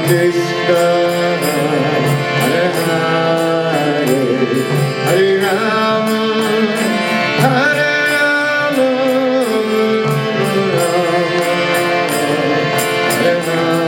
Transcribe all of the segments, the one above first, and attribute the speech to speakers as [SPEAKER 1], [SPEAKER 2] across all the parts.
[SPEAKER 1] Krishna, Hare Hare, Hare Rama, Hare Rama, Hare Hare.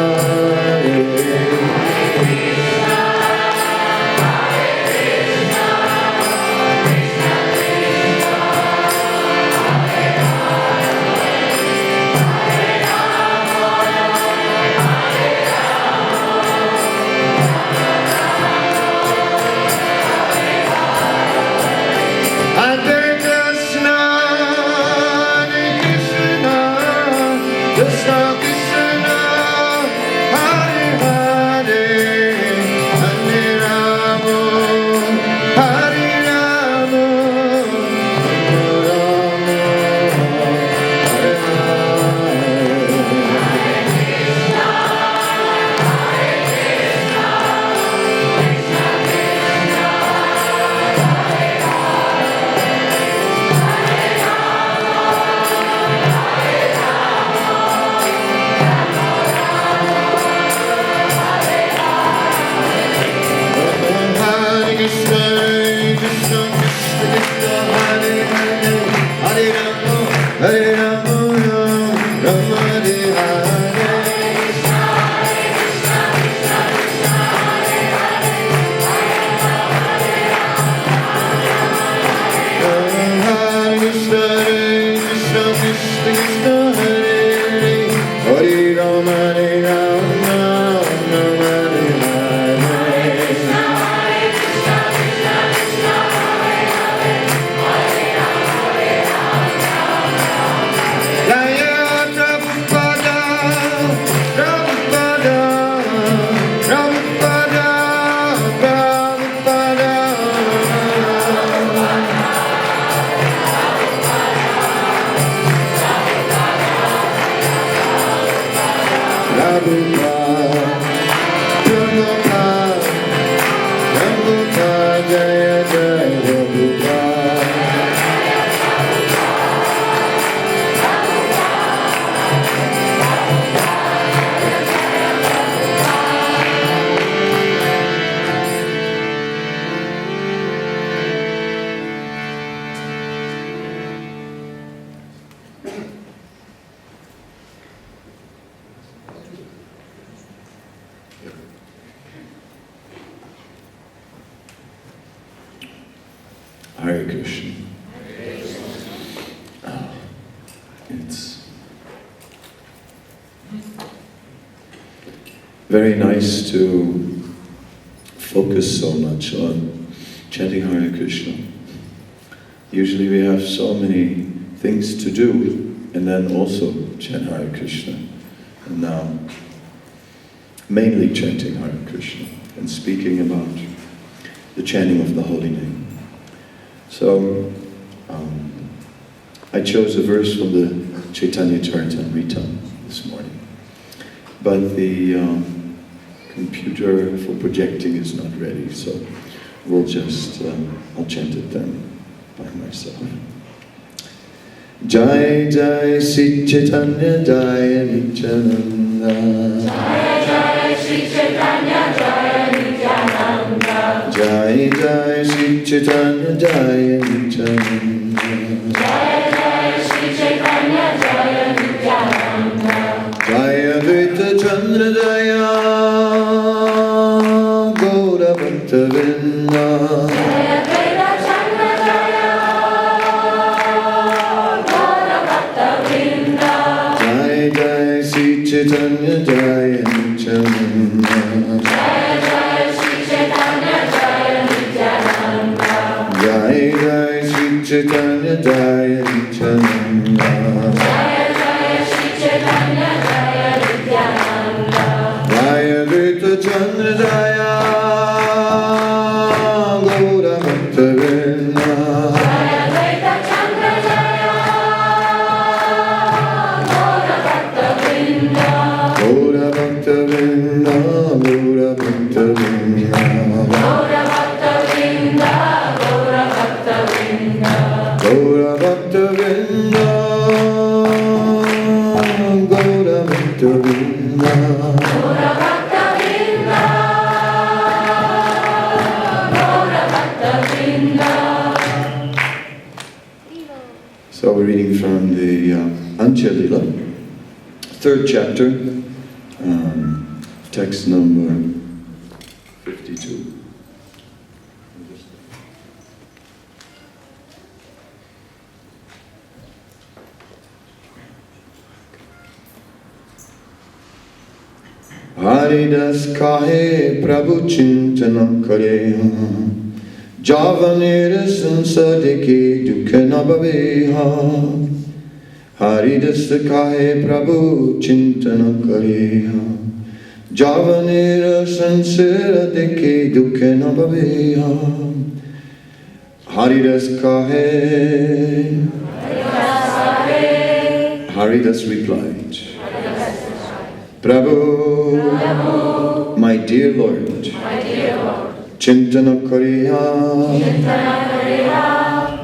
[SPEAKER 1] Hare Krishna. It's very nice to focus so much on chanting Hare Krishna. Usually we have so many things to do and then also chant Hare Krishna. And now mainly chanting Hare Krishna and speaking about the chanting of the holy name. So, I chose a verse from the Caitanya Caritamrta this morning, but the computer for projecting is not ready, so we'll just, I'll chant it then by myself. Jai Jai Sri Caitanya Jai Nityananda. Jai Jai Sri Caitanya Jai Nityananda. Jai Jai Sri Caitanya Jai Nityananda. Jai Jai Sri Caitanya Jai Nityananda. Jaya Advaita Chandra Jaya Gaura Bhakta Vrinda. Jaya Advaita Chandra Jaya Gaura Bhakta Vrinda. Jai Jai Sri Caitanya Jai Nityananda. Jai Jai Sri Caitanya Jai Nityananda. Jai Jai Sri Caitanya Jai Nityananda. Jai Jai Sri Caitanya Jai Nityananda. Jaya Advaita Chandra Jaya Gaura Bhakta Vrinda. Jaya Advaita Chandra Jaya Gaura Bhakta Vrinda. Gaura Bhakta Vrinda. Gaura Bhakta Vrinda. Gaura Bhakta Vrinda. Gaura Bhakta Vrinda. Gaura Bhakta Vrinda. Gaura Bhakta Vrinda. Gaura Bhakta Vrinda. third chapter, text number 52. Haridas kahe prabhu chintana kareha Javanera sansadeke dukkana bhaveha Haridas kahe prabhu chintana kareha Javanera sansadeke dukkana bhaveha Haridas kahe Haridas replied, Prabhu, my dear Lord, Chintana Kariha,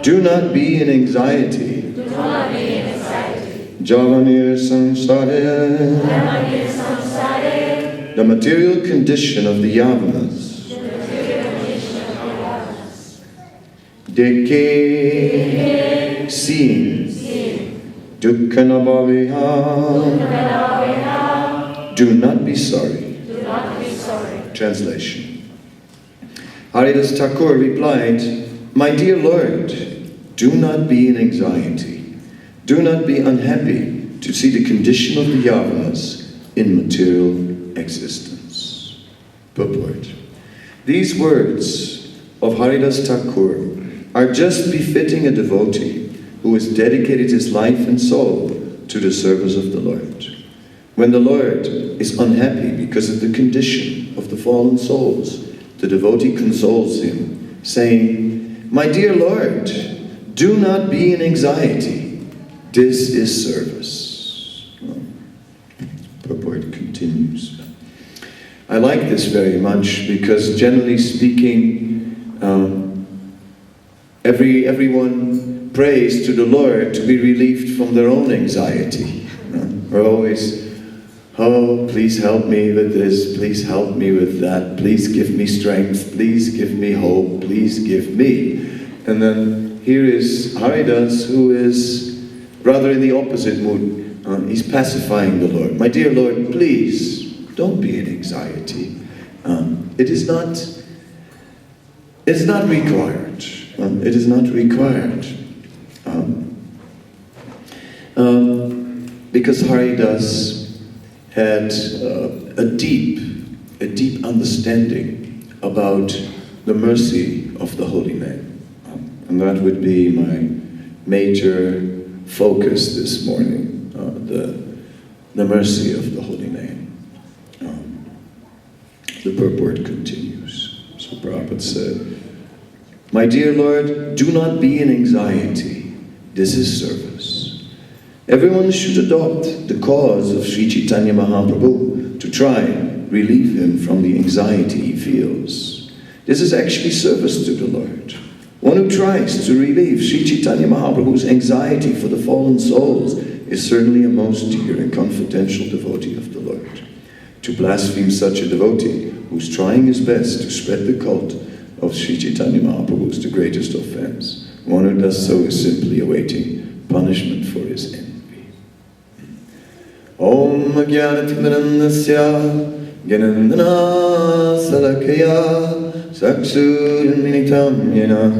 [SPEAKER 1] do not be in anxiety. Javanir Samsare, the material condition of the Yavanas. Deke, seeing, Dukkana Bhaveha, do not be sorry. Translation. Haridas Thakur replied, my dear Lord, do not be in anxiety. Do not be unhappy to see the condition of the Yavanas in material existence. Purport. These words of Haridas Thakur are just befitting a devotee who has dedicated his life and soul to the service of the Lord. When the Lord is unhappy because of the condition of the fallen souls, the devotee consoles him, saying, my dear Lord, do not be in anxiety. This is service. Purport continues. I like this very much because generally speaking, everyone prays to the Lord to be relieved from their own anxiety. We're always, oh, please help me with this, please help me with that, please give me strength, please give me hope, please give me. And then here is Haridas, who is rather in the opposite mood. He's pacifying the Lord. My dear Lord, please, don't be in anxiety. It is not required. It is not required. Because Haridas had a deep understanding about the mercy of the Holy Name. And that would be my major focus this morning, the mercy of the Holy Name. The purport continues. So Prabhupada said, my dear Lord, do not be in anxiety. This is service. Everyone should adopt the cause of Sri Chaitanya Mahaprabhu to try and relieve him from the anxiety he feels. This is actually service to the Lord. One who tries to relieve Sri Chaitanya Mahaprabhu's anxiety for the fallen souls is certainly a most dear and confidential devotee of the Lord. To blaspheme such a devotee who's trying his best to spread the cult of Sri Chaitanya Mahaprabhu is the greatest offense. One who does so is simply awaiting punishment for his envy. Om Jnanatimirandasya Gyanandana Salakaya Saksuranminitam Yena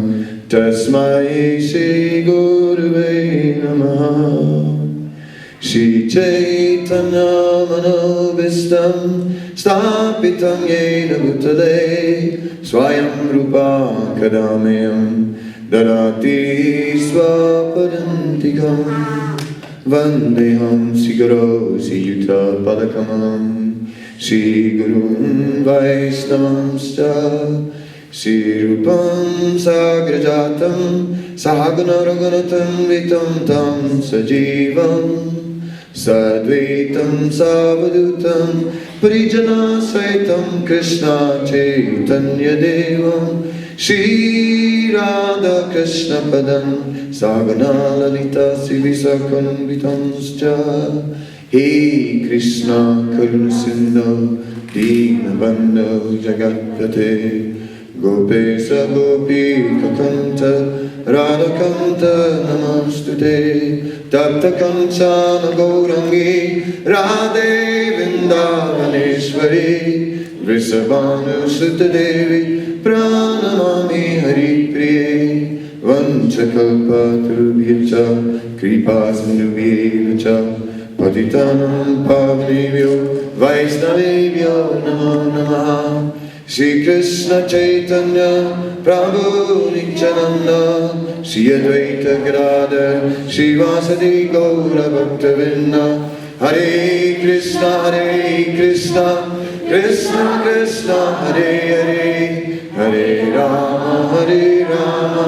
[SPEAKER 1] Tasmai Shri Guruve Namaha Shri Chaitanya Manobhistam Stapitam Yena Bhutale Swayam Rupa Kadamyam Darati Swapadantikam Vandeham Sigaro Siyuta Padakamanam Shri Gurun Vaisnavamscha Shri Rupam Sagrajatam Sahagana Raganatam Vitam Tam Sajivam Sadvaitam Savadutam Parijana Saitam Krishna Chaitanya Devam Shri Radha Krishna Padam Sagana Lalita Sivisakam Vitamscha He Krishna Karuna Sindhu Dina Bandhu Jagatpate Gopesa Gopi Kakanta Radha Kanta Namastute Tapta Kancana Gaurangi Radhe Vrindavaneshwari Vrisabhanu Sutta Devi Pranamami Hari Priye Vanchakalpatarubhyacha Kripasindubhyacha Patitanam Pavanebhyo Vaisnavebhyo Namo Namaha Shri Krishna Chaitanya Prabhu Nityananda Shri Advaita Gadadhar Shri Vasadi Gaura Bhaktavinda Hare Krishna Krishna Krishna Hare Hare Hare Rama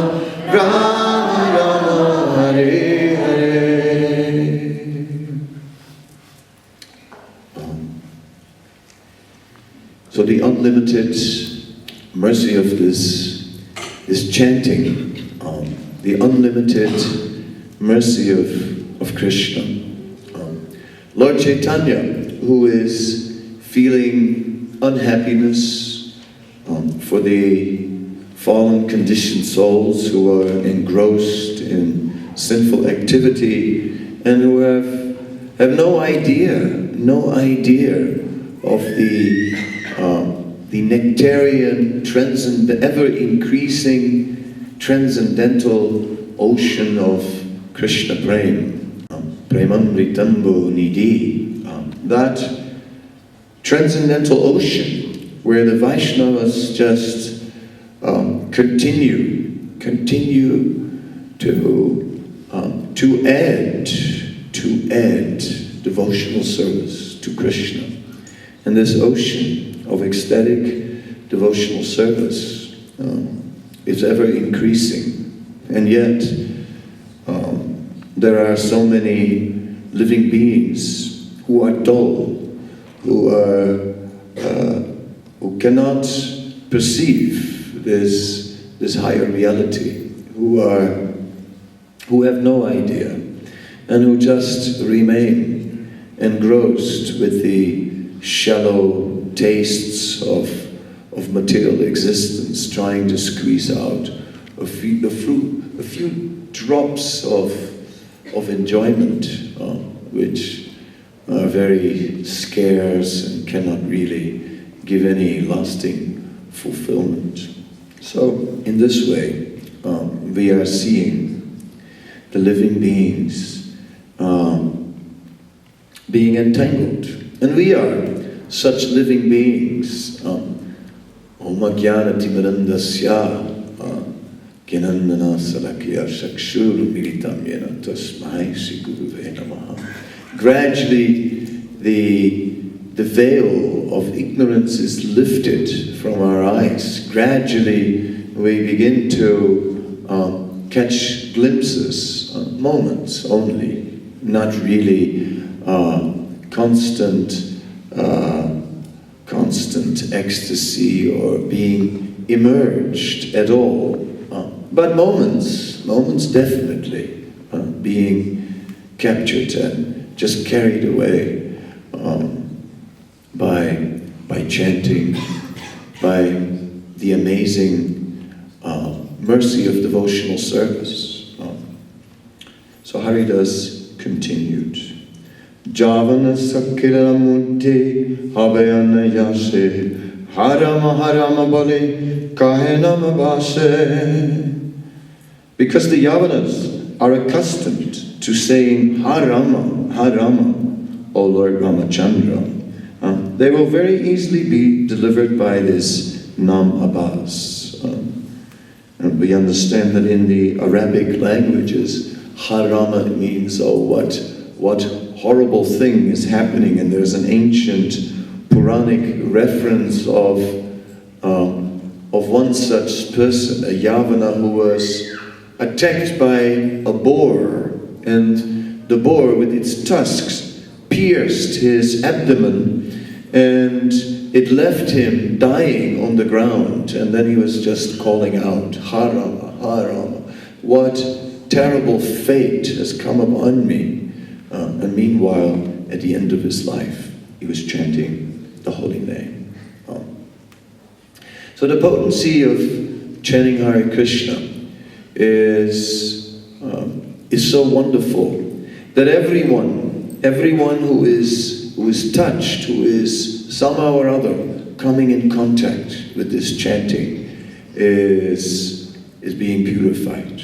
[SPEAKER 1] Rama Rama Hare Hare. So the unlimited mercy of this chanting, the unlimited mercy of Krishna. Lord Chaitanya, who is feeling unhappiness for the fallen conditioned souls who are engrossed in sinful activity and who have no idea of the nectarian, ever-increasing, transcendental ocean of Krishna Prem, Premamritambo Nidhi, that transcendental ocean where the Vaishnavas just continue to add devotional service to Krishna. And this ocean of ecstatic devotional service is ever increasing. And yet, there are so many living beings who are dull, who cannot perceive this higher reality, who have no idea, and who just remain engrossed with the shallow tastes of material existence, trying to squeeze out a few drops of enjoyment, which are very scarce and cannot really give any lasting fulfillment. So, in this way, we are seeing the living beings being entangled. And we are such living beings. Om Ajnanati Mirandasya Kinandana Salakya Shakshur Militam Yena Tasmai Shri Guruve Namaha. Gradually, the veil of ignorance is lifted from our eyes. Gradually, we begin to catch glimpses, moments only, not really constant ecstasy or being immersed at all. But moments definitely being captured and just carried away by chanting, by the amazing mercy of devotional service. So Haridas continued. Javana Sakira Munti Havayana Yase Harama Bali Kahenama Base. Because the Yavanas are accustomed to saying Harama, O Lord Ramachandra, they will very easily be delivered by this Nam Abbas. And we understand that in the Arabic languages, Harama means, oh, what horrible thing is happening. And there's an ancient Puranic reference of one such person, a Yavana who was attacked by a boar, and the boar with its tusks pierced his abdomen, and it left him dying on the ground, and then he was just calling out, Harama, Harama, what terrible fate has come upon me. And meanwhile, at the end of his life, he was chanting the holy name. So the potency of chanting Hare Krishna is so wonderful, that everyone who is touched, who is somehow or other coming in contact with this chanting, is being purified.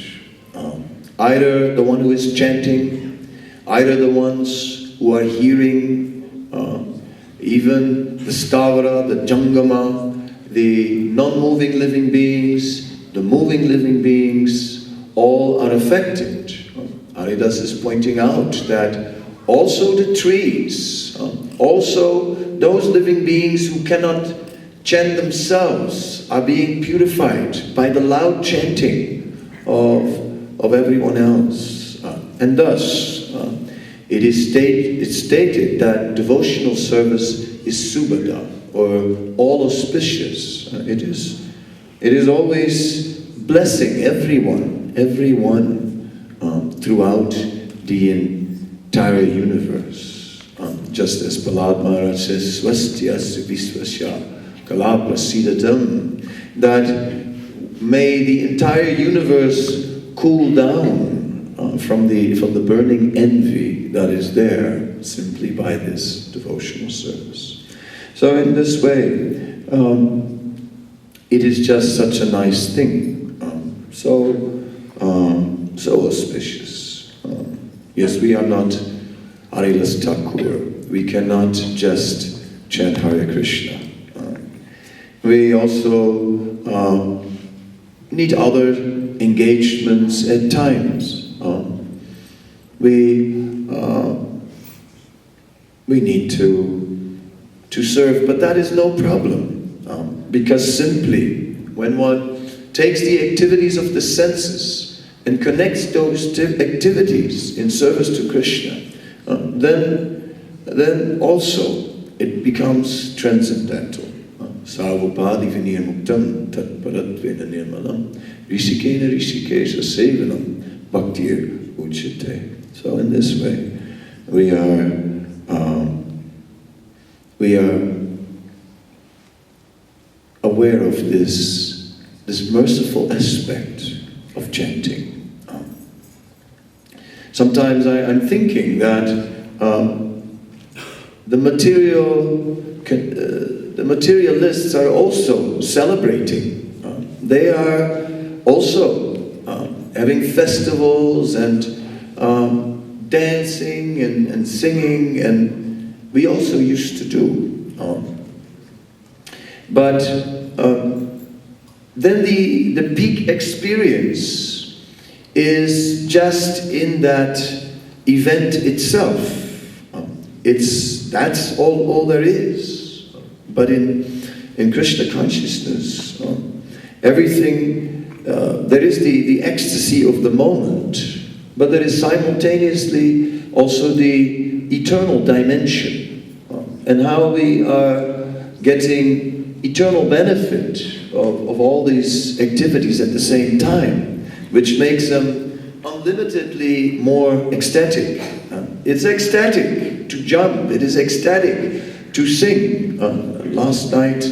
[SPEAKER 1] Either the one who is chanting, either the ones who are hearing, even the Stavara, the Jangama, the non-moving living beings, the moving living beings, all are affected. Haridas is pointing out that also the trees, also those living beings who cannot chant themselves are being purified by the loud chanting of everyone else. And thus, it's stated that devotional service is subhada, or all auspicious. It is always blessing everyone throughout the entire universe. Just as Prahlad Maharaj says, Swastyasya Visvasya Kalaprasidatam, that may the entire universe cool down from the burning envy that is there simply by this devotional service. So in this way, it is just such a nice thing, so auspicious. Yes, we are not Haridas Thakur. We cannot just chant Hare Krishna. We also need other engagements at times. We need to serve, but that is no problem, because simply when one takes the activities of the senses and connects those activities in service to Krishna, then also it becomes transcendental. Sarvopadi vinirmuktam tatparatvena nirmalam rishikena rishikesha sevanam bhaktir uchite. So in this way, we are aware of this merciful aspect of chanting. Sometimes I'm thinking that the materialists are also celebrating. They are also having festivals and dancing and singing, and we also used to do. But then the peak experience is just in that event itself. That's all there is. But in Krishna consciousness, everything, there is the ecstasy of the moment, but there is simultaneously also the eternal dimension, and how we are getting eternal benefit of all these activities at the same time, which makes them unlimitedly more ecstatic. It's ecstatic to jump, it is ecstatic to sing. Last night,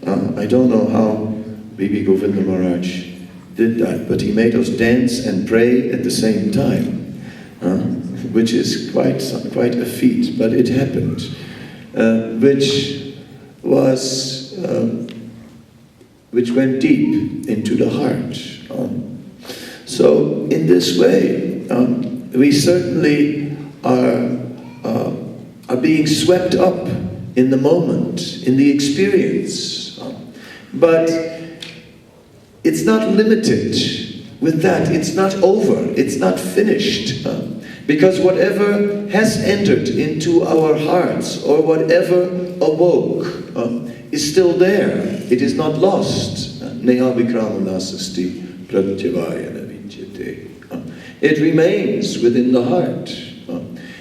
[SPEAKER 1] I don't know how Bibi Govinda Maharaj did that, but he made us dance and pray at the same time, which is quite a feat, but it happened, which went deep into the heart. So in this way, we certainly are being swept up in the moment, in the experience. But it's not limited with that. It's not over. It's not finished. Because whatever has entered into our hearts, or whatever awoke, is still there. It is not lost. Neha vikramanasasti pratyavayana vidyate. It remains within the heart.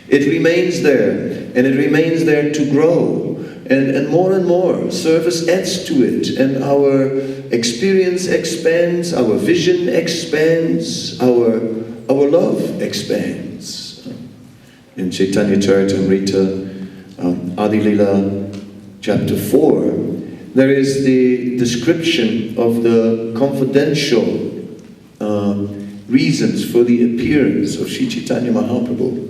[SPEAKER 1] It remains there, and it remains there to grow. And more service adds to it, and our experience expands, our vision expands, our love expands. In Caitanya Caritamrta, Antya-lila, chapter 4, there is the description of the confidential reasons for the appearance of Sri Chaitanya Mahaprabhu.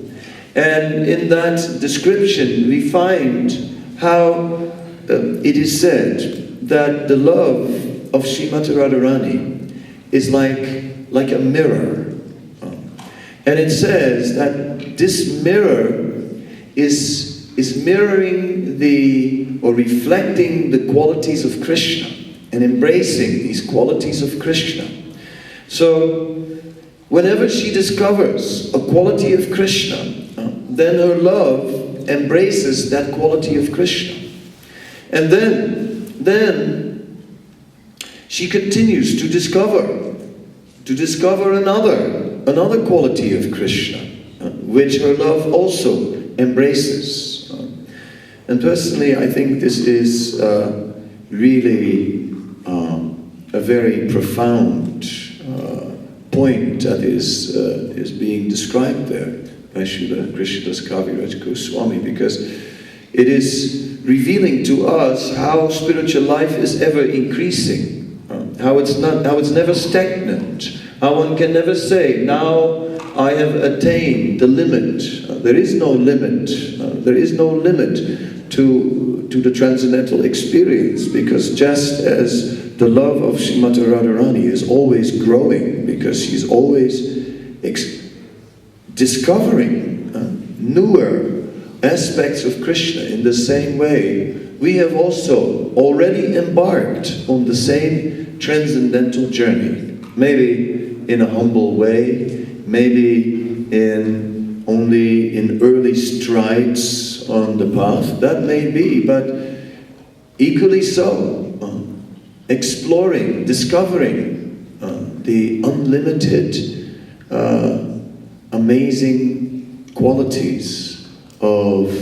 [SPEAKER 1] And in that description we find how it is said that the love of Srimati Radharani is like a mirror. And it says that this mirror is mirroring or reflecting the qualities of Krishna and embracing these qualities of Krishna. So whenever she discovers a quality of Krishna, then her love embraces that quality of Krishna. And then she continues to discover another quality of Krishna, which her love also embraces. And personally, I think this is really a very profound point that is being described there by Srila Krishnadas Kaviraj Goswami, because it is revealing to us how spiritual life is ever increasing, how it's never stagnant, how one can never say, now I have attained the limit. There is no limit. There is no limit to the transcendental experience, because just as the love of Srimati Radharani is always growing, because she's always discovering newer aspects of Krishna, in the same way we have also already embarked on the same transcendental journey. Maybe in a humble way, maybe only in early strides on the path, that may be, but equally so, exploring, discovering the unlimited, amazing qualities of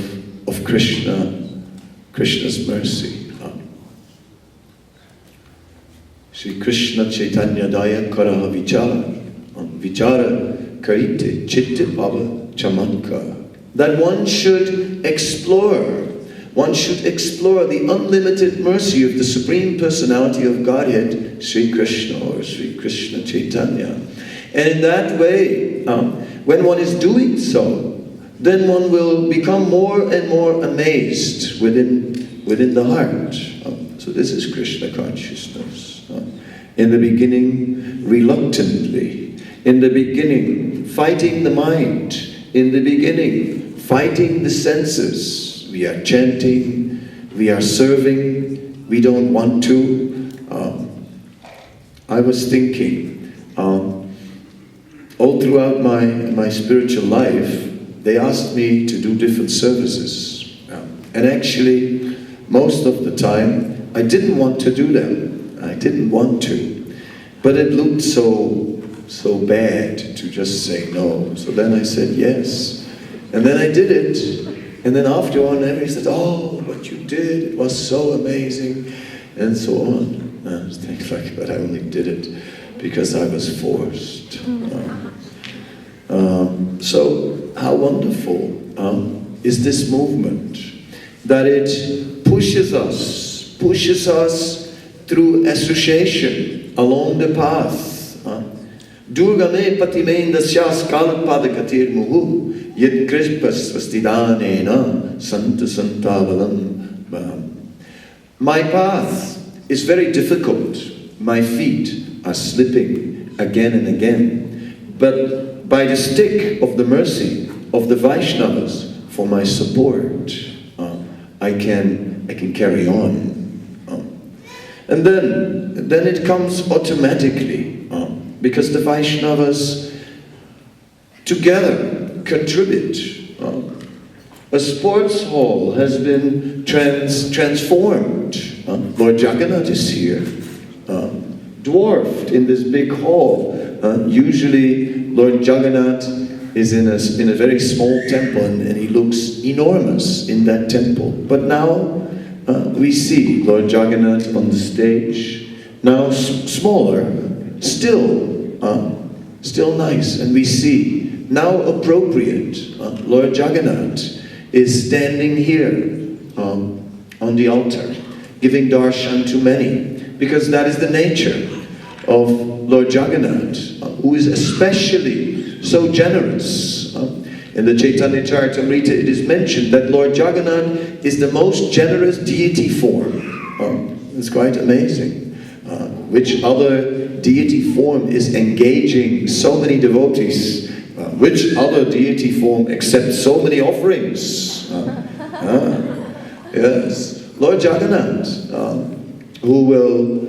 [SPEAKER 1] Krishna's mercy. Shri Krishna Caitanya Daya Karaha Vichara Karite Chitte Bhava Chamatkara. That one should explore the unlimited mercy of the Supreme Personality of Godhead, Sri Krishna or Sri Krishna Chaitanya. And in that way, when one is doing so, then one will become more and more amazed within the heart. So this is Krishna consciousness. In the beginning, reluctantly. In the beginning, fighting the mind. In the beginning, fighting the senses. We are chanting, we are serving, we don't want to. I was thinking, all throughout my spiritual life, they asked me to do different services. And actually, most of the time, I didn't want to do them. I didn't want to. But it looked so bad to just say no. So then I said yes. And then I did it. And then after on, everybody said, oh, what you did, it was so amazing, and so on. And I was thinking, but I only did it because I was forced. So how wonderful is this movement, that it pushes us through association along the path. Durgame patimen dasyas kalpadakatir muhu yed krishpas vastidanena santa santavalam. My path is very difficult. My feet are slipping again and again. But by the stick of the mercy of the Vaishnavas for my support, I can carry on. And then it comes automatically, because the Vaishnavas together contribute. A sports hall has been transformed. Lord Jagannath is here, dwarfed in this big hall. Usually Lord Jagannath is in a very small temple, and he looks enormous in that temple. But now we see Lord Jagannath on the stage, now smaller, still nice, and we see now appropriate. Lord Jagannath is standing here on the altar, giving darshan to many, because that is the nature of Lord Jagannath, who is especially so generous. In the Caitanya Caritamrta it is mentioned that Lord Jagannath is the most generous deity form. It's quite amazing. Which other deity form is engaging so many devotees? Which other deity form accepts so many offerings? Yes, Lord Jagannath, who will,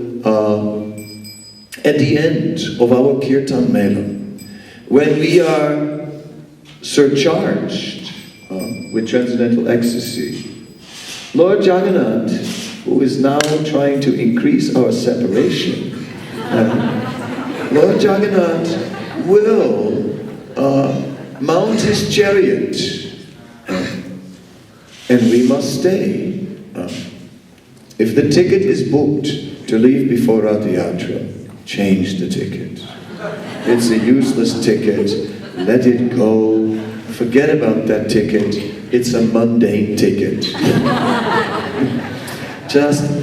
[SPEAKER 1] at the end of our Kirtan Mela, when we are surcharged with transcendental ecstasy, Lord Jagannath, who is now trying to increase our separation, Lord Jagannath will mount his chariot, and we must stay. If the ticket is booked to leave before Rath Yatra, change the ticket. It's a useless ticket. Let it go. Forget about that ticket. It's a mundane ticket.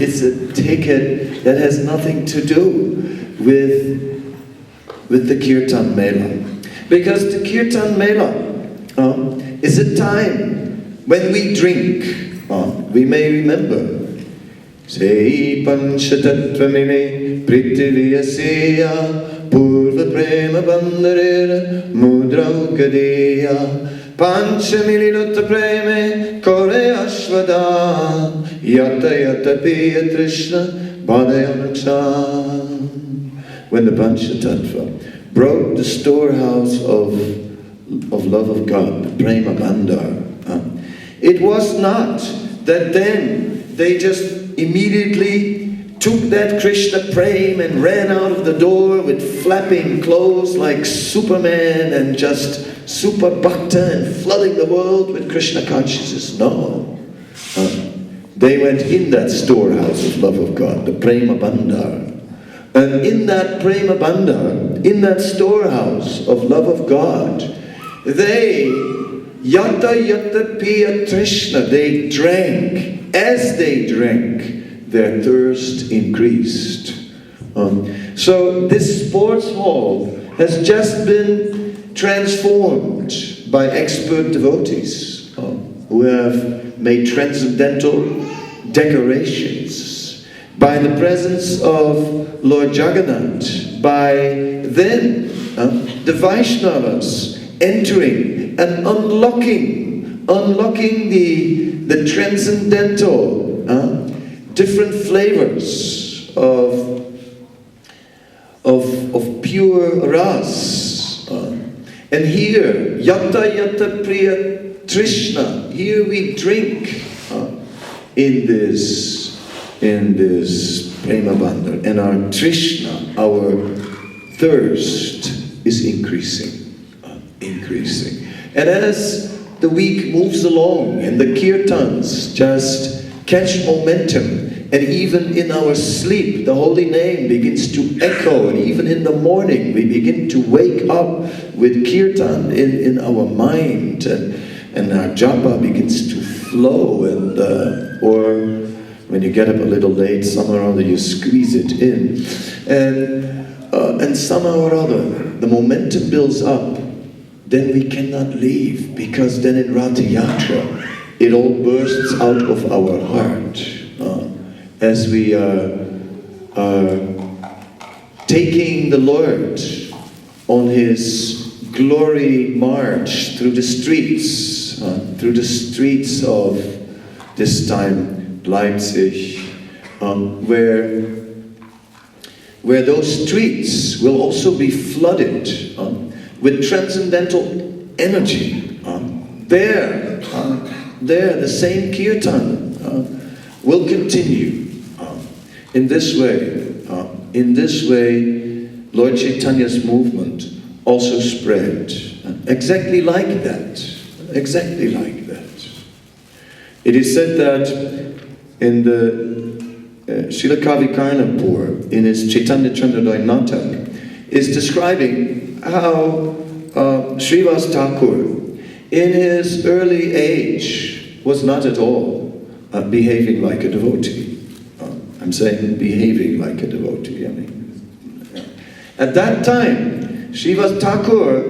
[SPEAKER 1] It's a ticket that has nothing to do with the Kirtan Mela. Because the Kirtan Mela is a time when we drink. We may remember Sei Panchatatvamine Prithiviyasya Purva Prema Bandarera Mudraukadeya Panchamililutta Preme Kore Ashvada Yata Yata Piya Trishna Bhadayanacha. When the Panchatattva broke the storehouse of love of God, the Prema Bandar, it was not that then they just immediately took that Krishna Prem and ran out of the door with flapping clothes like Superman and just super bhakta and flooding the world with Krishna consciousness. No. They went in that storehouse of love of God, the Prema Bandar. And in that Prema Bandar, in that storehouse of love of God, they Yata Yata Piya Trishna, they drank. As they drank, their thirst increased. So this sports hall has just been transformed by expert devotees who have made transcendental decorations by the presence of Lord Jagannath, by then the Vaishnavas entering and unlocking the transcendental different flavors of pure ras. And here, Yata Yata Priya Trishna, here we drink in this Prema Bandar, and our Trishna, our thirst is increasing. And as the week moves along and the kirtans just catch momentum, and even in our sleep the holy name begins to echo, and even in the morning we begin to wake up with kirtan in our mind, and our japa begins to flow, and or when you get up a little late, somehow or other you squeeze it in, and somehow or other the momentum builds up. Then we cannot leave, because then in Rath Yatra it all bursts out of our heart as we are taking the Lord on his glory march through the streets of this time Leipzig, where those streets will also be flooded with transcendental energy. There, the same kirtan will continue. In this way, Lord Chaitanya's movement also spread. Exactly like that. It is said that in the Srila Kavi Karnapur, in his Chaitanya Chandrodaya Natak, is describing how Srivas Thakur, in his early age, was not at all behaving like a devotee. I'm saying behaving like a devotee. At that time, Srivas Thakur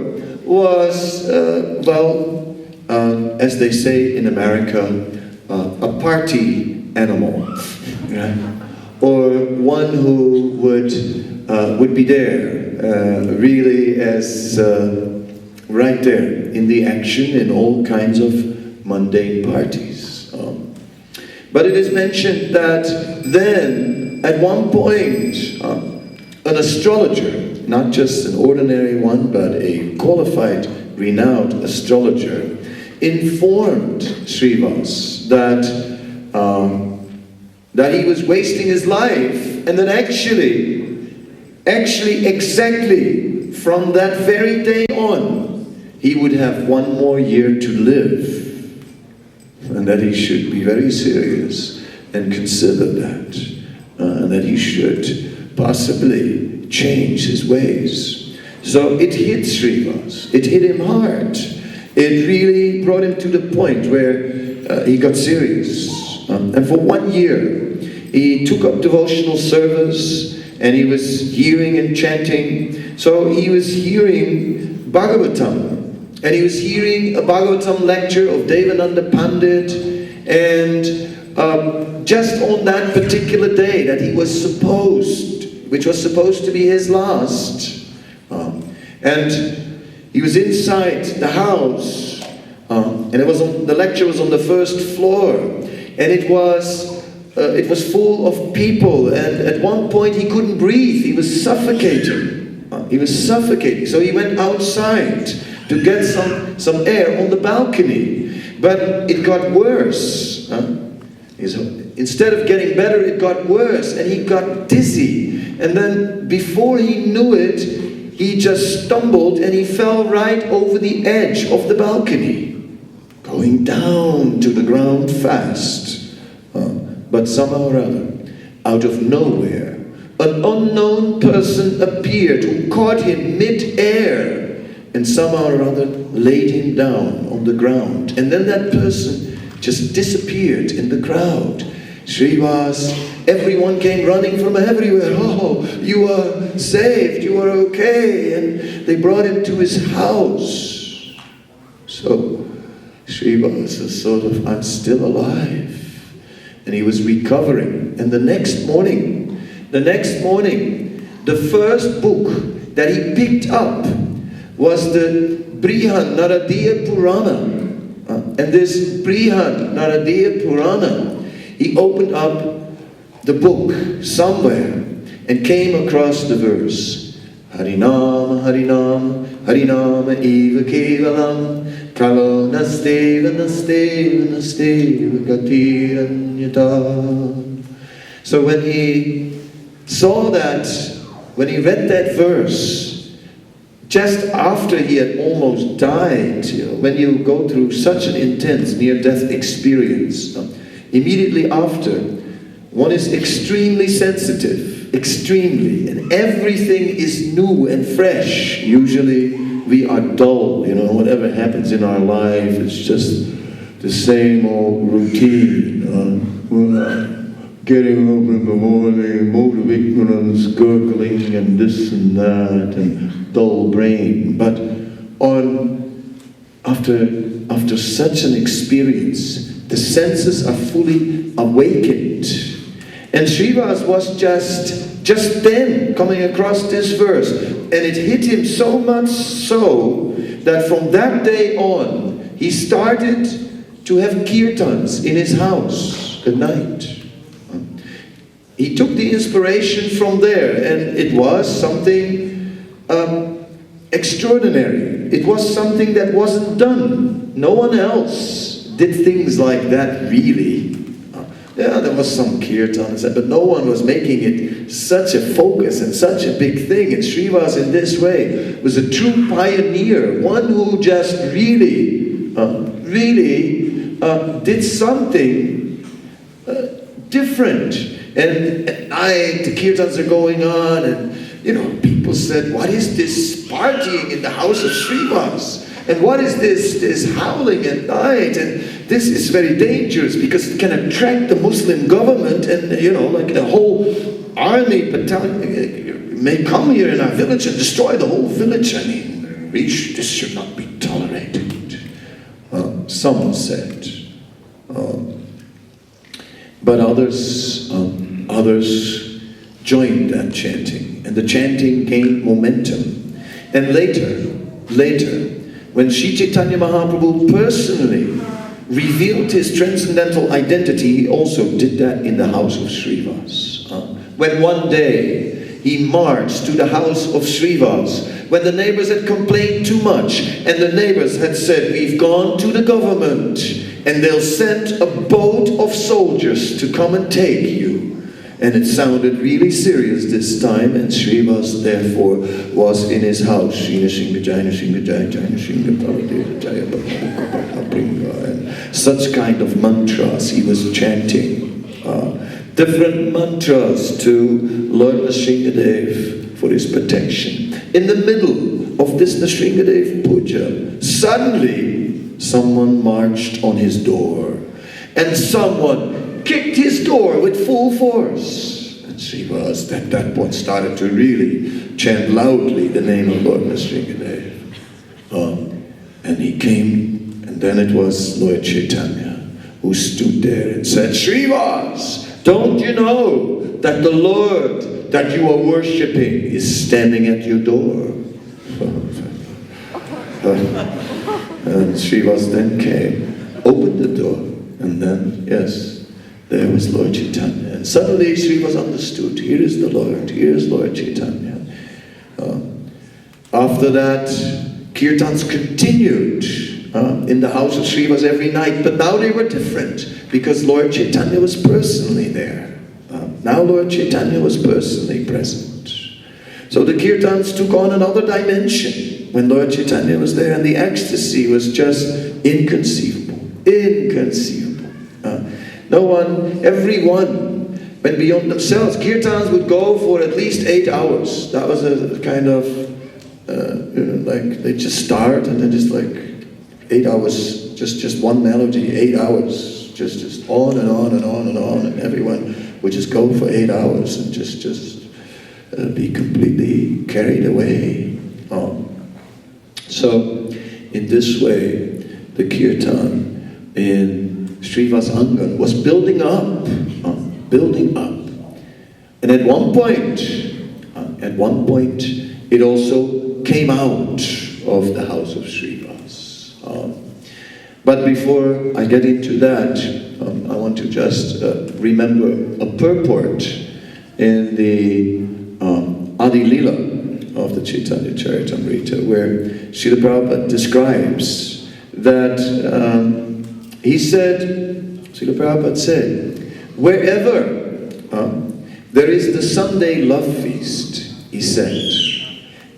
[SPEAKER 1] was, as they say in America, a party animal, right? Or one who would be there, really as right there in the action in all kinds of mundane parties. But it is mentioned that then, at one point, an astrologer, not just an ordinary one, but a qualified, renowned astrologer, informed Srivas that he was wasting his life, and that actually exactly from that very day on, he would have one more year to live, and that he should be very serious and consider that, and that he should possibly change his ways. So it hit Srivas, it hit him hard. It really brought him to the point where he got serious. And for 1 year, he took up devotional service, and he was hearing and chanting. So he was hearing Bhagavatam, and he was hearing a Bhagavatam lecture of Devananda Pandit, and just on that particular day that he was which was supposed to be his last, and he was inside the house, and the lecture was on the first floor, and it was full of people, and at one point he couldn't breathe. He was suffocating. So he went outside to get some air on the balcony, but it got worse. Instead of getting better, it got worse, and he got dizzy. And then before he knew it, he just stumbled and he fell right over the edge of the balcony, going down to the ground fast. But somehow or other, out of nowhere, an unknown person appeared who caught him mid-air and somehow or other laid him down on the ground. And then that person just disappeared in the crowd. Srivas, everyone came running from everywhere. Oh, you are saved, you are okay. And they brought him to his house. So Srivas was sort of, I'm still alive. And he was recovering. And the next morning, the first book that he picked up was the Brihad Naradiya Purana. And this Brihad Naradiya Purana, he opened up the book somewhere and came across the verse, Harinama, Harinama, Harinama eva kevalam, kalo nasteva, nasteva, nasteva, gatiranyata. So when he saw that, when he read that verse, just after he had almost died, when you go through such an intense near-death experience, immediately after, one is extremely sensitive, extremely, and everything is new and fresh. Usually we are dull, whatever happens in our life, it's just the same old routine. Getting up in the morning, mode of ignorance, gurgling and this and that, and dull brain. But after such an experience, the senses are fully awakened. And Srivas was just then coming across this verse, and it hit him so much so that from that day on, he started to have kirtans in his house at night. He took the inspiration from there, and it was something extraordinary. It was something that wasn't done. No one else did things like that, really. Yeah, there was some kirtan, but no one was making it such a focus and such a big thing. And Srivas, in this way, was a true pioneer, one who just really did something different. And at night, the kirtans are going on, and people said, what is this partying in the house of Srivas? And what is this howling at night? And this is very dangerous because it can attract the Muslim government, and like a whole army battalion may come here in our village and destroy the whole village. I mean, this should not be tolerated. Well, some said. But others joined that chanting, and the chanting gained momentum. And later, when Sri Chaitanya Mahaprabhu personally revealed his transcendental identity, he also did that in the house of Srivas. When one day he marched to the house of Srivas, when the neighbors had complained too much, and the neighbors had said, we've gone to the government, and they'll send a boat of soldiers to come and take you. And it sounded really serious this time, and Srivas therefore was in his house. And such kind of mantras he was chanting. Different mantras to Lord Nrsingadev for his protection. In the middle of this Nrsingadev puja, suddenly someone marched on his door, and someone kicked his door with full force. And Srivas at that point started to really chant loudly the name of Lord Nrsingadev. And he came, and then it was Lord Chaitanya who stood there and said, Srivas, don't you know that the Lord that you are worshipping is standing at your door? And Srivas then came, opened the door, and then, yes, there was Lord Chaitanya. And suddenly Srivas understood, here is the Lord, here is Lord Chaitanya. After that, kirtans continued in the house of Srivas every night, but now they were different, because Lord Chaitanya was personally there. Now Lord Chaitanya was personally present. So the kirtans took on another dimension when Lord Chaitanya was there, and the ecstasy was just inconceivable. Inconceivable. No one, everyone went beyond themselves. Kirtans would go for at least 8 hours. That was a kind of, like they just start and then just like 8 hours, just one melody, 8 hours, just on and on and on and on, and everyone would just go for 8 hours and just be completely carried away. So in this way, the kirtan in Srivas Angan was building up. And at one point, it also came out of the house of Srivas. But before I get into that, I want to just remember a purport in the Antya-lila of the Caitanya Caritamrta, where Srila Prabhupada describes that he said, Srila Prabhupada said, wherever there is the Sunday love feast, he said,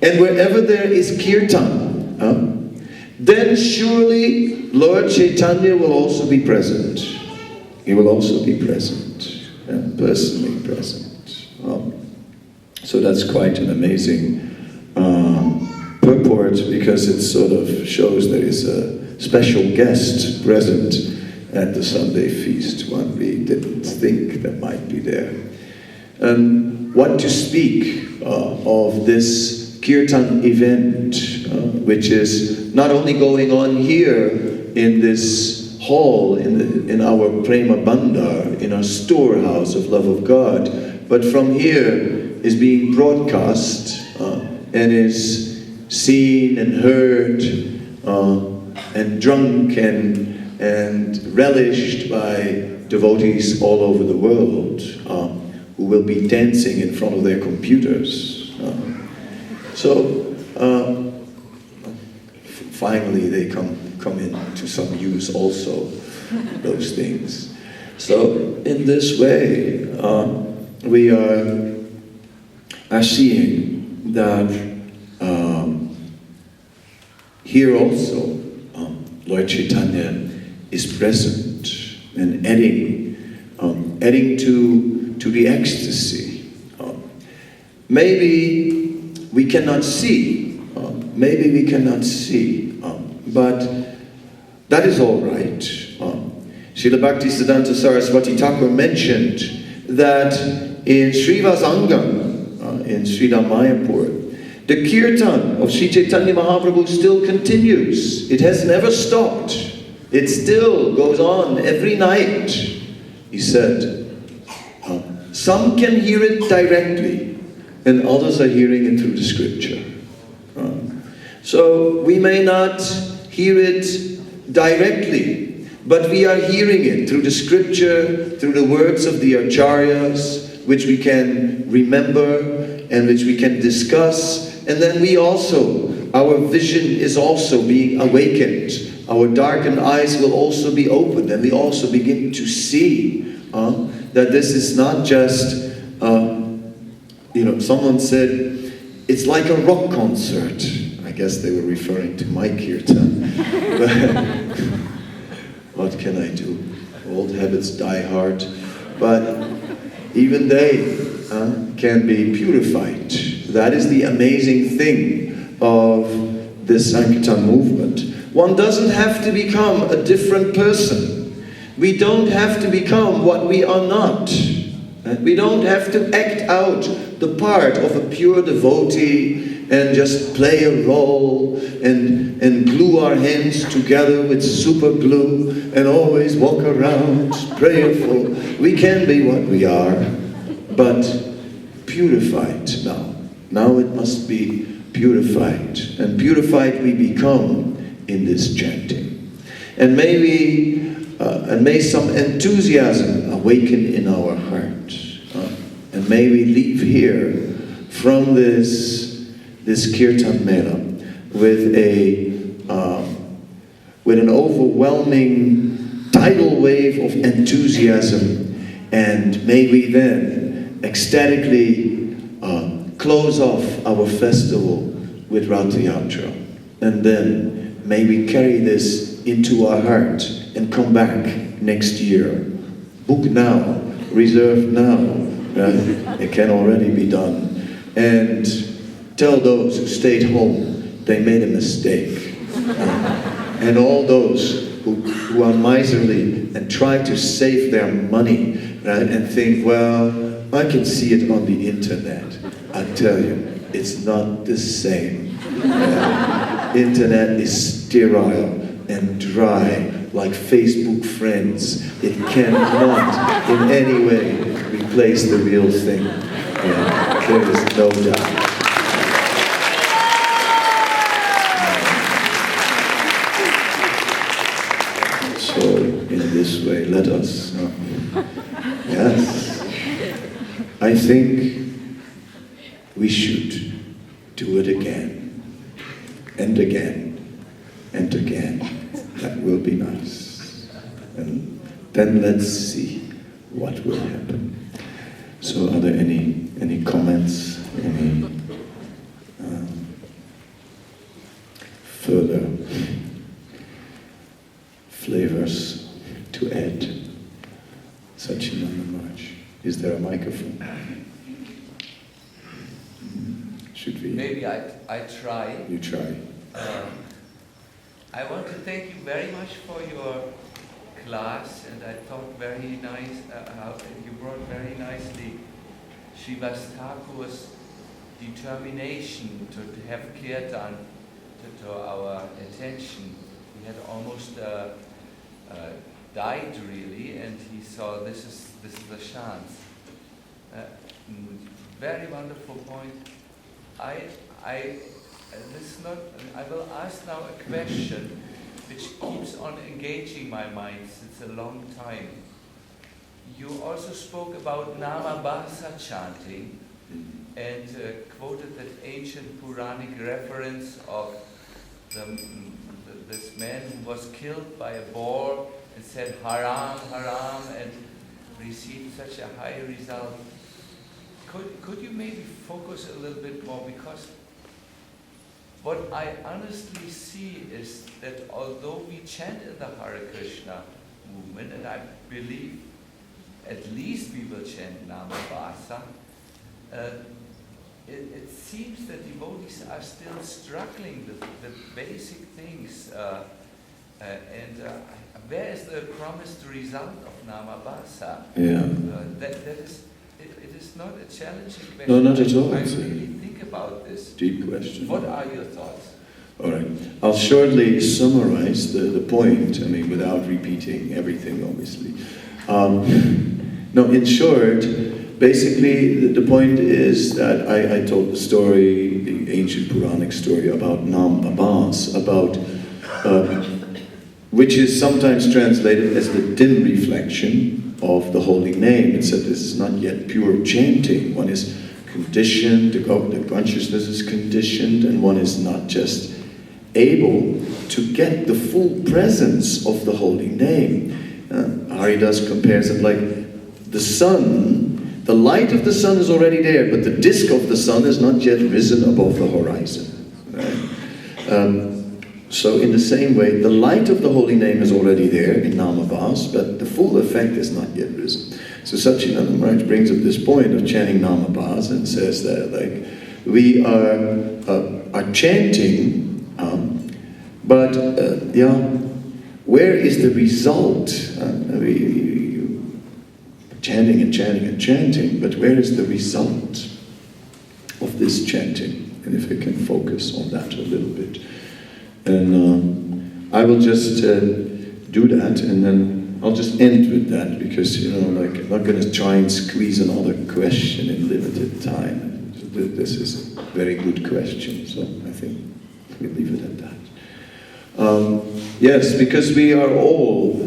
[SPEAKER 1] and wherever there is kirtan, then surely Lord Chaitanya will also be present. He will also be present, and personally present. So that's quite an amazing purport, because it sort of shows there is a special guest present at the Sunday feast, one we didn't think that might be there. And what to speak of this kirtan event, which is not only going on here in this hall, in our Prema Bandar, in our storehouse of love of God, but from here is being broadcast and is seen and heard and drunk and relished by devotees all over the world who will be dancing in front of their computers. Finally they come into some use also, those things. So in this way, we are seeing that here also Lord Chaitanya is present and adding to the ecstasy. Maybe we cannot see, but that is all right. Srila Bhaktisiddhanta Saraswati Thakur mentioned that in Srivas Angam, in Sridham Mayapur, the kirtan of Sri Chaitanya Mahaprabhu still continues. It has never stopped. It still goes on every night. He said, some can hear it directly, and others are hearing it through the scripture. So we may not hear it directly, but we are hearing it through the scripture, through the words of the acharyas, which we can remember and which we can discuss. And then we also, our vision is also being awakened. Our darkened eyes will also be opened, and we also begin to see that this is not just, someone said, it's like a rock concert. I guess they were referring to my kirtan. But what can I do? Old habits die hard. But even they can be purified. That is the amazing thing of this Sankirtan movement. One doesn't have to become a different person. We don't have to become what we are not. We don't have to act out the part of a pure devotee and just play a role and glue our hands together with super glue and always walk around prayerful. We can be what we are, but purified now. Now it must be purified. And purified we become in this chanting. And may some enthusiasm awaken in our heart. And may we leave here from this Kirtan Mela with an overwhelming tidal wave of enthusiasm, and may we then ecstatically close off our festival with Rath Yatra, and then may we carry this into our heart and come back next year. Book now, reserve now. It can already be done. And tell those who stayed home they made a mistake. And all those who are miserly and try to save their money, right, and think, well, I can see it on the internet. I tell you, it's not the same. Internet is sterile and dry, like Facebook friends. It cannot in any way replace the real thing. There is no doubt. So in this way, let us, yes, I think we should do it again, and again, and again. That will be nice. And then let's see what will happen. So are there any comments, any further flavors to add? Sachinanda Maharaj, is there a microphone? Should we?
[SPEAKER 2] Maybe I try.
[SPEAKER 1] You try.
[SPEAKER 2] I want to thank you very much for your class, and I thought very nice, you brought very nicely Srivas Thakur's determination to have Kirtan to our attention. He had almost died really, and he saw this is the chance. Very wonderful point. I will ask now a question which keeps on engaging my mind since a long time. You also spoke about Nama Bhasa chanting and quoted that ancient Puranic reference of this man who was killed by a boar and said haram, haram, and received such a high result. Could you maybe focus a little bit more, because what I honestly see is that although we chant in the Hare Krishna movement, and I believe at least we will chant Nama Bhasa, it seems that devotees are still struggling with the basic things. Where is the promised result of Nama Bhasa? It is not a challenging question.
[SPEAKER 1] No, not at all.
[SPEAKER 2] I really think about this.
[SPEAKER 1] Deep question.
[SPEAKER 2] What are your thoughts?
[SPEAKER 1] All right. I'll shortly summarize the point, without repeating everything, obviously. No, in short, basically, the point is that I told the story, the ancient Puranic story about Nam Abbas, about which is sometimes translated as the dim reflection of the holy name. It said this is not yet pure chanting. One is conditioned, the consciousness is conditioned, and one is not just able to get the full presence of the holy name. Haridas compares it like the sun. The light of the sun is already there, but the disk of the sun is not yet risen above the horizon. Right? So in the same way, the light of the holy name is already there in Namabhas, but the full effect is not yet risen. So Satchidananda Maharaj brings up this point of chanting Namabhas and says that we are chanting, but where is the result? Chanting and chanting and chanting, but where is the result of this chanting? And if we can focus on that a little bit. And I will just do that, and then I'll just end with that, because, I'm not going to try and squeeze another question in limited time. This is a very good question, so I think we'll leave it at that. Yes, because we are all,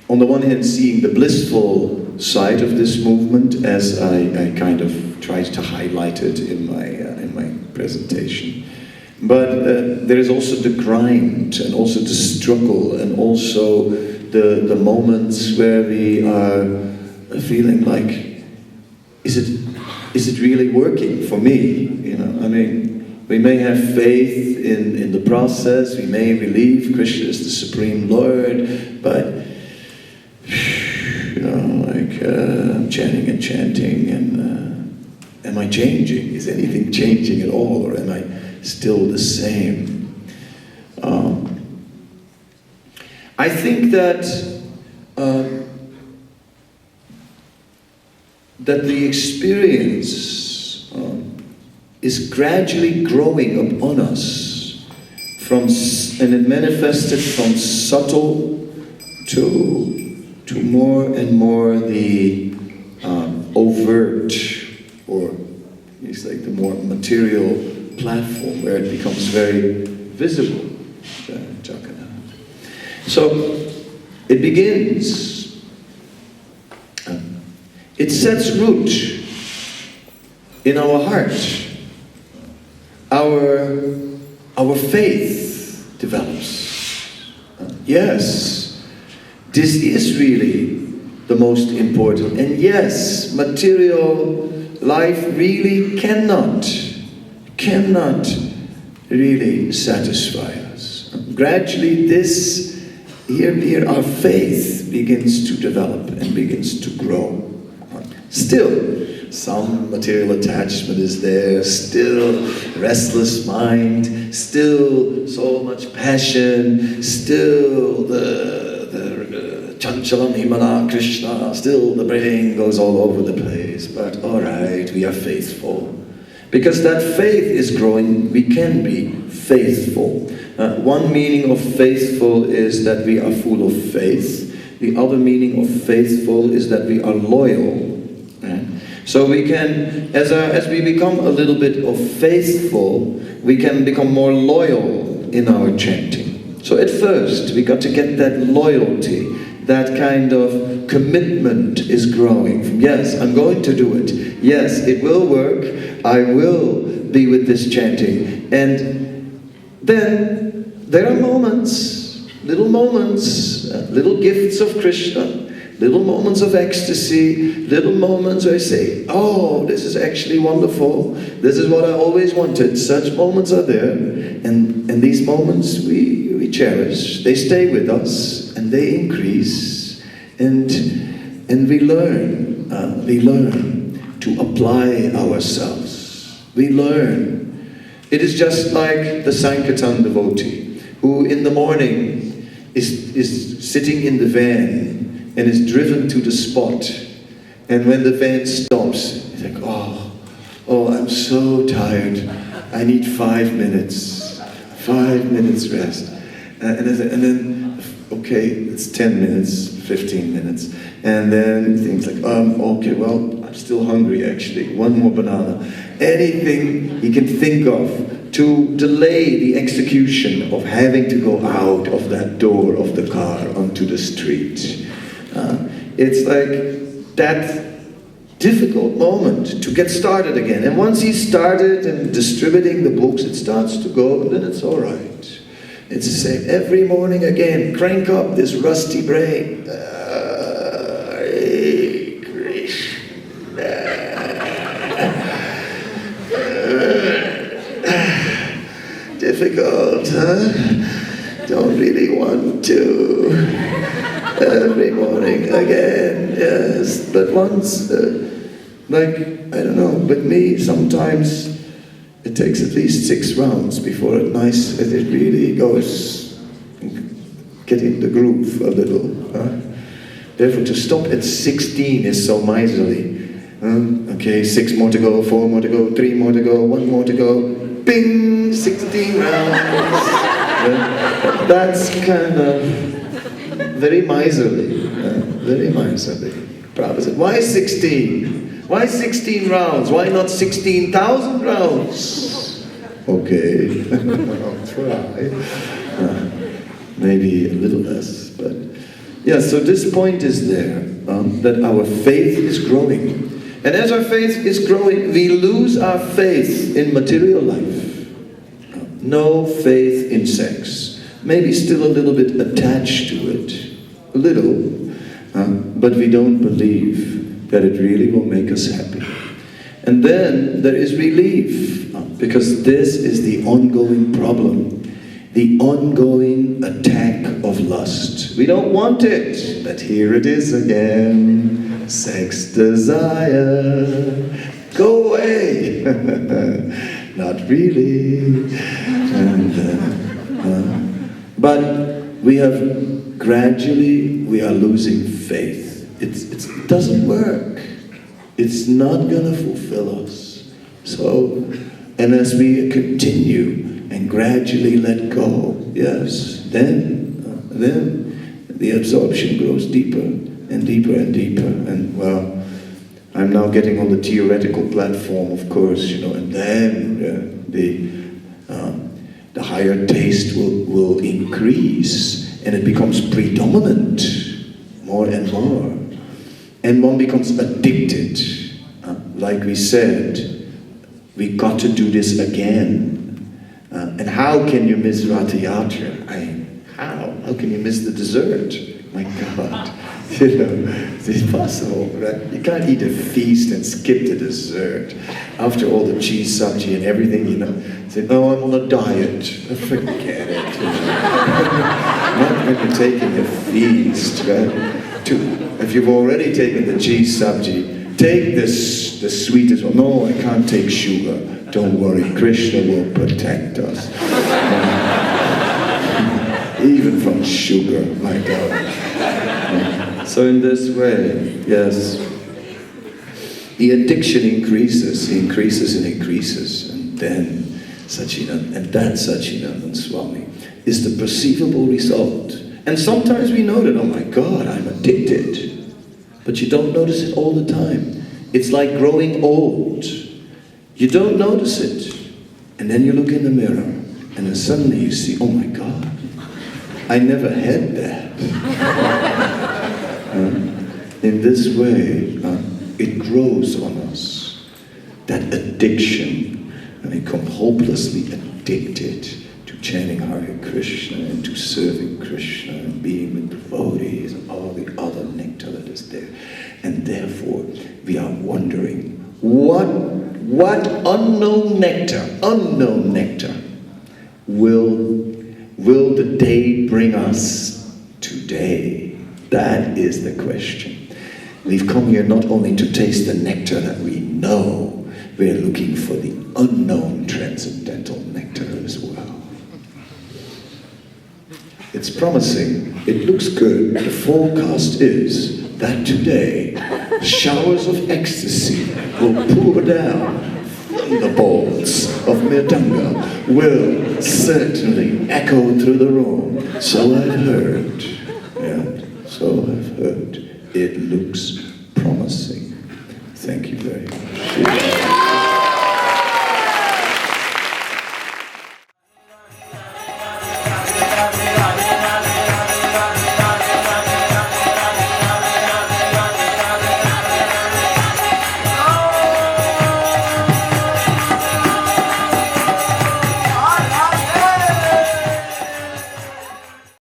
[SPEAKER 1] on the one hand, seeing the blissful side of this movement, as I kind of tried to highlight it in my presentation. But there is also the grind, and also the struggle, and also the moments where we are feeling like, is it really working for me? We may have faith in the process, we may believe Krishna is the Supreme Lord, but I'm chanting and chanting, and am I changing? Is anything changing at all, or am I still the same? I think that the experience is gradually growing upon us, and it manifested from subtle to more and more the overt, or it's like the more material platform, where it becomes very visible. So it begins, it sets root in our heart. Our faith develops. Yes, this is really the most important. And yes, material life really cannot really satisfy us. Gradually here our faith begins to develop and begins to grow. Still, some material attachment is there, still restless mind, still so much passion, still the Chanchalam Himala Krishna, still the brain goes all over the place. But alright, we are faithful. Because that faith is growing, we can be faithful. One meaning of faithful is that we are full of faith. The other meaning of faithful is that we are loyal. So we can, as we become a little bit of faithful, we can become more loyal in our chanting. So at first, we got to get that loyalty, that kind of commitment is growing. Yes, I'm going to do it. Yes, it will work. I will be with this chanting. And then there are moments, little gifts of Krishna, little moments of ecstasy, little moments where I say, oh, this is actually wonderful. This is what I always wanted. Such moments are there. And these moments we cherish. They stay with us and they increase. And we learn to apply ourselves. We learn. It is just like the Sankirtan devotee who in the morning is sitting in the van and is driven to the spot. And when the van stops, he's like, oh, I'm so tired. I need 5 minutes. 5 minutes rest. And then, okay, it's 10 minutes, 15 minutes. And then things like, okay, well, I'm still hungry actually. 1 more banana. Anything you can think of to delay the execution of having to go out of that door of the car onto the street. It's like that difficult moment to get started again. And once he's started and distributing the books, it starts to go, and then it's all right. It's the same every morning again. Crank up this rusty brain. Hare Krishna. Difficult, huh? Don't really want to. Every morning again, yes. But once, like, I don't know, with me, sometimes it takes at least 6 rounds before it really goes, get in the groove a little. Huh? Therefore, to stop at 16 is so miserly. Okay, 6 more to go, 4 more to go, 3 more to go, 1 more to go. Bing! 16 rounds. That's kind of very miserly. Very miserly. Prabhupada said, why 16? Why 16 rounds? Why not 16,000 rounds? Okay, I'll try. Maybe a little less, but yeah, so this point is there, that our faith is growing. And as our faith is growing, we lose our faith in material life. No faith in sex. Maybe still a little bit attached to it. A little. But we don't believe that it really will make us happy. And then there is relief, because this is the ongoing problem. The ongoing attack of lust. We don't want it, but here it is again. Sex desire. Go away. Not really. But we have gradually, we are losing faith. It doesn't work. It's not going to fulfill us. So, and as we continue and gradually let go, yes, then the absorption grows deeper and deeper and deeper. And well, I'm now getting on the theoretical platform, of course, and then the higher taste will increase, and it becomes predominant more and more. And one becomes addicted. Like we said, we got to do this again. And how can you miss Ratha Yatra? How can you miss the dessert? My God. It's impossible, right? You can't eat a feast and skip the dessert. After all the cheese sabji and everything, say, no, I'm on a diet. Forget it. Not when you're taking a feast, right? If you've already taken the cheese sabji, take the sweetest one. No, I can't take sugar. Don't worry, Krishna will protect us. Even from sugar, my God. So in this way, yes, the addiction increases and increases, and then Satchidananda Swami is the perceivable result. And sometimes we know that, oh my God, I'm addicted. But you don't notice it all the time. It's like growing old. You don't notice it. And then you look in the mirror, and then suddenly you see, oh my God, I never had that. In this way, it grows on us. That addiction, and we become hopelessly addicted to chanting Hare Krishna and to serving Krishna and being with devotees and all the other nectar that is there. And therefore, we are wondering, what unknown nectar will the day bring us today? That is the question. We've come here not only to taste the nectar that we know, we're looking for the unknown transcendental nectar as well. It's promising, it looks good. The forecast is that today, showers of ecstasy will pour down thunderbolts of Mridanga will certainly echo through the room. So I've heard. Yeah, so I've heard. It looks promising. Thank you very much.